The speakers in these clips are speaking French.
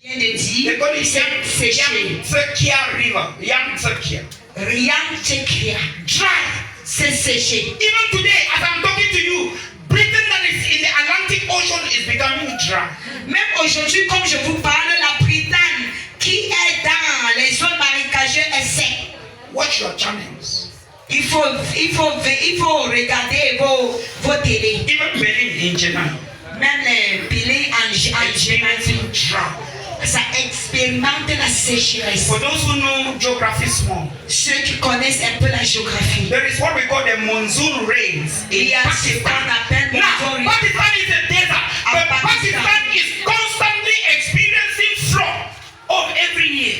vient de dire, They call it c'est séché. Yangtzekia River. Yangtzekia. Yangtzekia. Dry. C'est séché. Even today, as I'm talking to you, Britain that is in the Atlantic Ocean is becoming dry. Même aujourd'hui, comme je vous parle, la Bretagne qui est dans les zones marécageuses est sec. Watch your channels. Il faut regarder vos télés. Even Berlin in Chennai. Même les télés en Gémanie. Dry. Ça expérimente la sécheresse. For those who know geography small, Ceux qui connaissent un peu la géographie. there is what we call the monsoon rains Il in y a ce qu'on Pakistan. appelle Now, monsoon. Pakistan is a desert, but Pakistan is constantly experiencing flood of every year.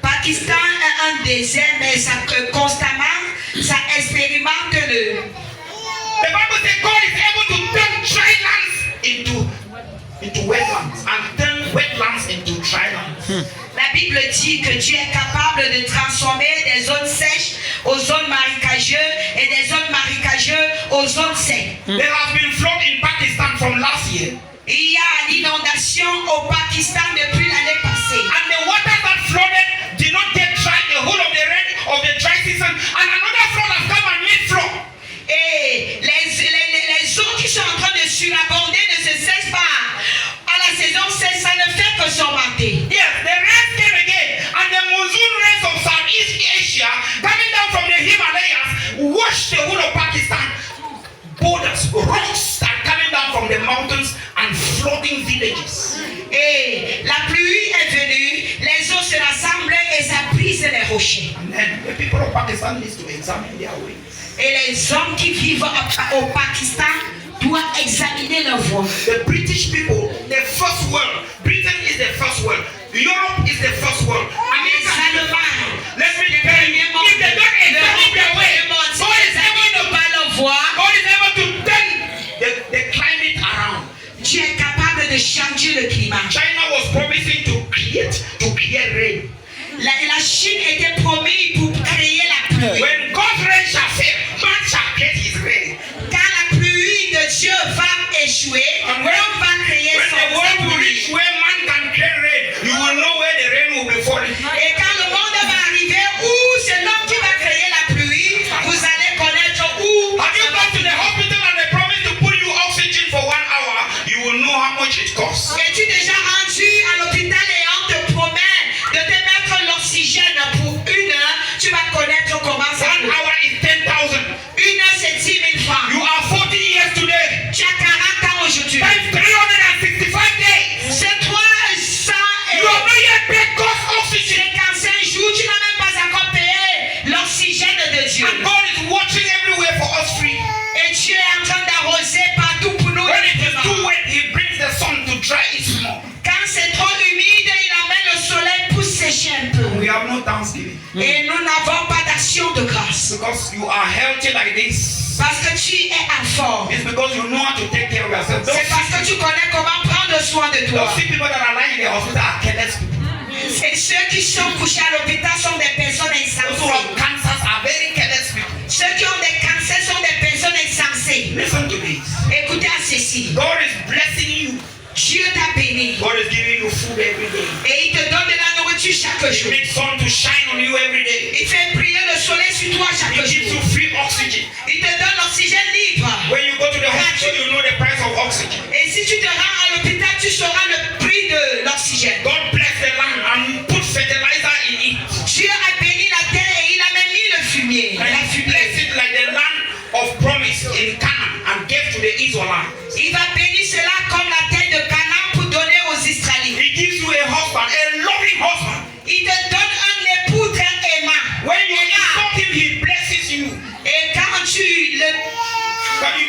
Pakistan est un désert, mais ça constamment, ça expérimente le. The Bible says God is able to turn dry lands into wetlands and turn wetlands into dry lands. La Bible dit que Dieu est capable de transformer des zones sèches aux zones marécageuses et des zones marécageuses aux zones sèches. There has been flood in Pakistan from last year. Il y a l'inondation au Pakistan depuis l'année passée. And the water that flooded did not get dry the whole of the rain of the dry season. And another flood has come and made flood. Et les eaux qui sont en train de surabonder ne se cessent pas. À la saison sèche, ça ne fait que s'augmenter. Yes, the rain came again. And the monsoon rains of Southeast Asia coming down from the Himalayas washed the whole of Pakistan. Boulders, rocks are coming down from the mountains and flooding villages. Et la pluie est venue, les eaux se rassemblent et ça brise les rochers. And then the people of Pakistan need to examine their ways. Et les hommes qui vivent au Pakistan doivent examiner leur voie. The British people, the first world. Britain is the first world. Europe is the first world. America is the first world. Let me tell you, if they don't examine their way, God is able to turn the climate around. Dieu est capable de changer le climat. China was promising to create rain. La Chine était promise pour créer la pluie. When God's rain shall fail, man shall create his rain. Quand la pluie de Dieu va échouer, And l'homme va créer when the world son will reach pluie. where man can create rain, you will know where the rain will be falling. Et quand le monde va arriver où c'est l'homme qui va créer la pluie, vous allez connaître où. Have you gone to the hospital and they promise to put you oxygen for 1 hour? You will know how much it costs. Es-tu déjà rendu à l'hôpital et on te promet de te mettre l'oxygène pour 1 heure? Tu vas connaître comment ça 1 coûte. hour is 10,000. 1 heure, c'est 10 000 francs. You are 40 years today. Tu as 40 ans aujourd'hui. Times 365 days. C'est 300 You have not yet paid God's oxygen. 55 jours. Tu n'as même pas encore payé l'oxygène de Dieu. And God is watching everywhere for us free. Et Dieu est en train d'arroser partout pour nous. When it is too wet, He brings the sun to dry it more. Quand c'est trop humide, il amène le soleil pour sécher un peu. We have no thanksgiving. Et nous n'avons pas d'action de grâce. Because you are healthy like this. Parce que tu es en forme. It's because you know how to take care of yourself. C'est parce que tu connais comment prendre soin de toi. Those sick people that are lying in the hospital are careless people. Et ceux qui sont couchés à l'hôpital sont des personnes Those who have insensées. cancers are very careless people. Ceux qui ont des cancers sont des personnes insensées. Listen to this. Écoutez à ceci. God is blessing you. Dieu t'a béni. God is giving you food every day. Et il te donne de la nourriture chaque He jour. makes sun to shine on you every day. Il fait briller le soleil sur toi chaque He gives jour. you free oxygen. Il te donne l'oxygène libre. When you go to the hospital, you know the price of oxygen. Et si tu te rends à l'hôpital, tu sauras le prix de l'oxygène. God bless the land and put fertilizer in it. Dieu a béni la terre et il a même mis le fumier. And He blessed it like the land of promise in Canaan and gave to the Israelites. Il va bénir cela comme la terre de Canaan pour donner aux Israélites. He gives you a husband, a loving husband. Il te donne un époux très aimant. When you insult him, he blesses you. Et quand tu le...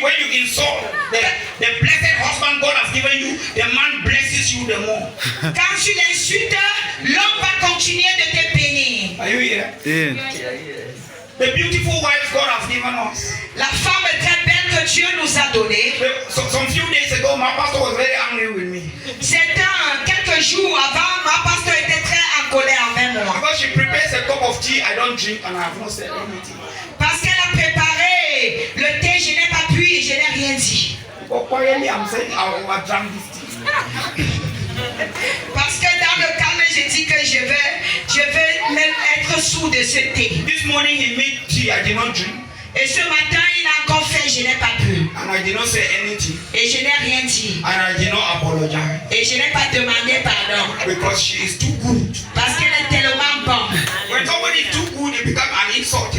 When you insult the blessed husband God has given you, the man blesses you the more. Quand tu l'insultes, l'homme va continuer de te bénir. Are you here? Yeah. The beautiful wives God has given us. La femme très belle que Dieu nous a donnée. Some few days ago, my pastor was very angry with me. C'était quelques jours avant, ma pasteur était très en colère envers moi. Because she prepares a cup of tea, I don't drink and I have not said anything. Parce qu'elle a préparé le thé, je n'ai pas bu et je n'ai rien dit. But quietly, I'm saying I overdrank this tea. Parce que dans le autour de ce thé. This morning he made tea. I did not drink. Et ce matin, il a encore fait, je n'ai pas bu. And I did not say anything. Et je n'ai rien dit. And I did not apologize. Et je n'ai pas demandé pardon. Because she is too good. Parce qu'elle est tellement bonne. When somebody is too good, it becomes an insult.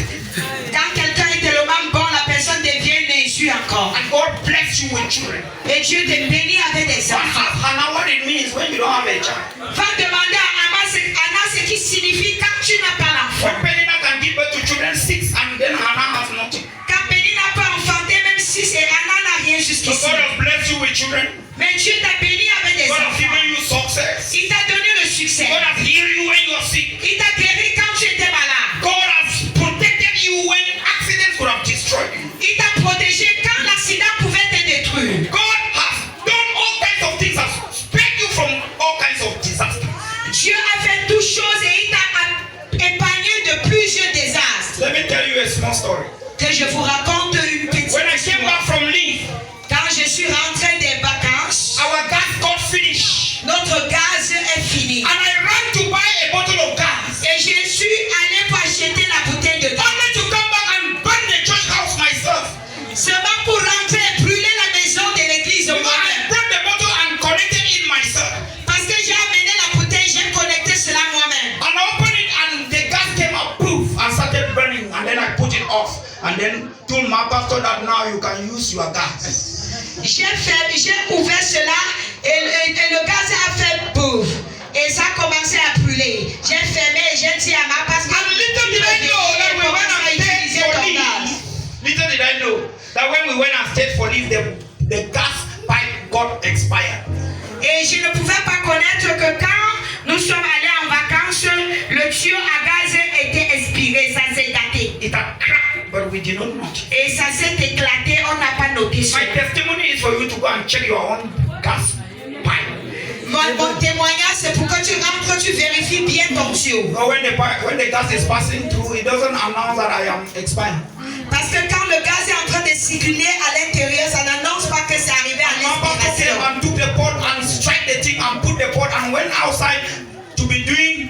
Quand quelqu'un est tellement bon, la personne devient une insulte encore. And God bless you with children. Et Dieu te bénit avec des But enfants. ask Hannah what it means when you don't have a child. Va demander à Anna ce qui signifie quand tu n'as pas l'enfant. When Penina can give birth to children 6 and then Hannah has nothing. Quand Penina n'a pas enfanté, même 6 et Anna n'a rien So jusqu'ici. God has blessed you with children. Mais Dieu t'a béni avec des God has enfants. given you success. Il t'a donné le succès. God has healed you when you are sick. Il t'a guéri quand tu étais malade. God has protected you when accidents could have destroyed you. Il t'a protégé quand l'accident pouvait te détruire. God has done all kinds of things, has spared you from all kinds of disasters. Dieu a fait toutes choses et il t'a épargné de plusieurs désastres. Let me tell you a small story. Que je vous raconte une petite When I came histoire. back from leave, Quand je suis rentré des vacances, our gas got finished. notre gaz est fini. And I ran to buy a bottle of gas. Et je suis allé pour acheter la bouteille de gaz. Only to come back and burn the church house myself. Seulement pour rentrer et brûler la maison de l'église Because I moi-même. brought the bottle and connected it myself. Parce que j'ai amené la bouteille, j'ai connecté cela moi-même. And I opened it and the gas came up, poof, and started burning. And then I put it off. And then told my pastor that now you can use your gas. J'ai ouvert cela et le gaz a fait bouf. Et ça a commencé à brûler. J'ai fermé et j'ai dit à ma pasteur. And little did I know that we went and stayed for leave. Little did I know that when we went and stayed for leave, the gas pipe got expired. Et je ne pouvais pas connaître que quand nous sommes allés en vacances, le tuyau à gaz était expiré, ça s'est daté. It had cracked, but we did not notice. Et ça s'est éclaté, on n'a pas noté My cela. testimony is for you to go and check your own gas pipe. Mon témoignage, c'est pour que tu rentres, tu vérifies bien ton tuyau. Or when the gas is passing through, it doesn't announce that I am expired. Parce que quand le gaz est en train de circuler à l'intérieur, ça n'annonce pas que c'est arrivé à My pastor came l'expiration. and took the pot and struck the thing and put the pot and went outside to be doing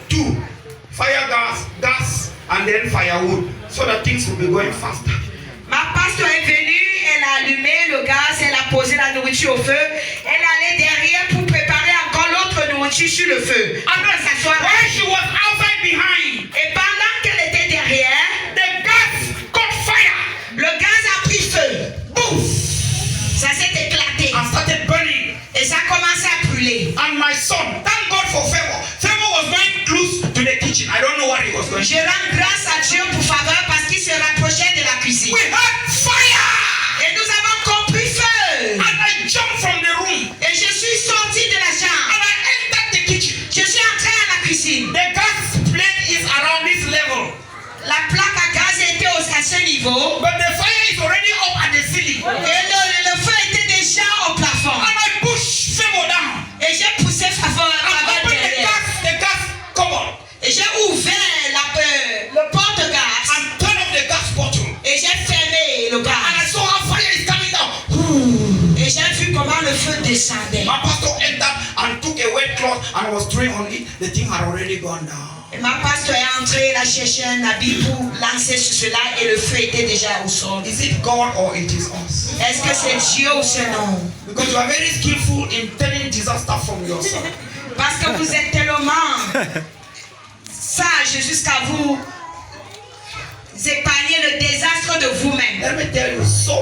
2 fire gas, and then firewood, so that things will be going faster. Ma pasteur est venue, elle a allumé le gaz, elle a posé la nourriture au feu. Elle allait derrière pour préparer encore l'autre nourriture sur le feu. Après s'asseoir. While she was outside behind, Et pendant qu'elle était derrière, the gas caught fire. le gaz a pris feu. Boom! Ça s'est éclaté. And started burning. Et ça a commencé à brûler. And my son, thank God for favor. Favor was going close to the kitchen. I don't know what he was going to Je do. rends grâce à Dieu pour faveur parce qu'il se rapprochait de la cuisine. We had fire! Et nous avons compris feu. And I jumped from the room. Et je suis sorti de la And chambre. I entered the kitchen. Je suis entré à la cuisine. The gas plate is around this level. La plaque à gaz était à ce niveau. But the fire is already up at the ceiling. Et le feu était déjà au plafond. And I pushed favor down. Et j'ai poussé faveur And opened derrière. the gas cupboard. Et j'ai ouvert le porte-gaz. And turned off the gas bottle. Et j'ai fermé le And I gaz. saw how fire is coming down. Et j'ai vu comment le feu descendait. My pastor entered and took a wet cloth and was throwing on it. The thing had already gone down. Et ma pasteur est entrée, elle a cherché un habit pour lancer sur cela et le feu était déjà au sol. Is it God or it is us? Est-ce que c'est Dieu ou c'est non? Because you are very skillful in turning disaster from yourself. Parce que vous êtes tellement sage jusqu'à vous épargner le désastre de vous-même. Let me tell you, so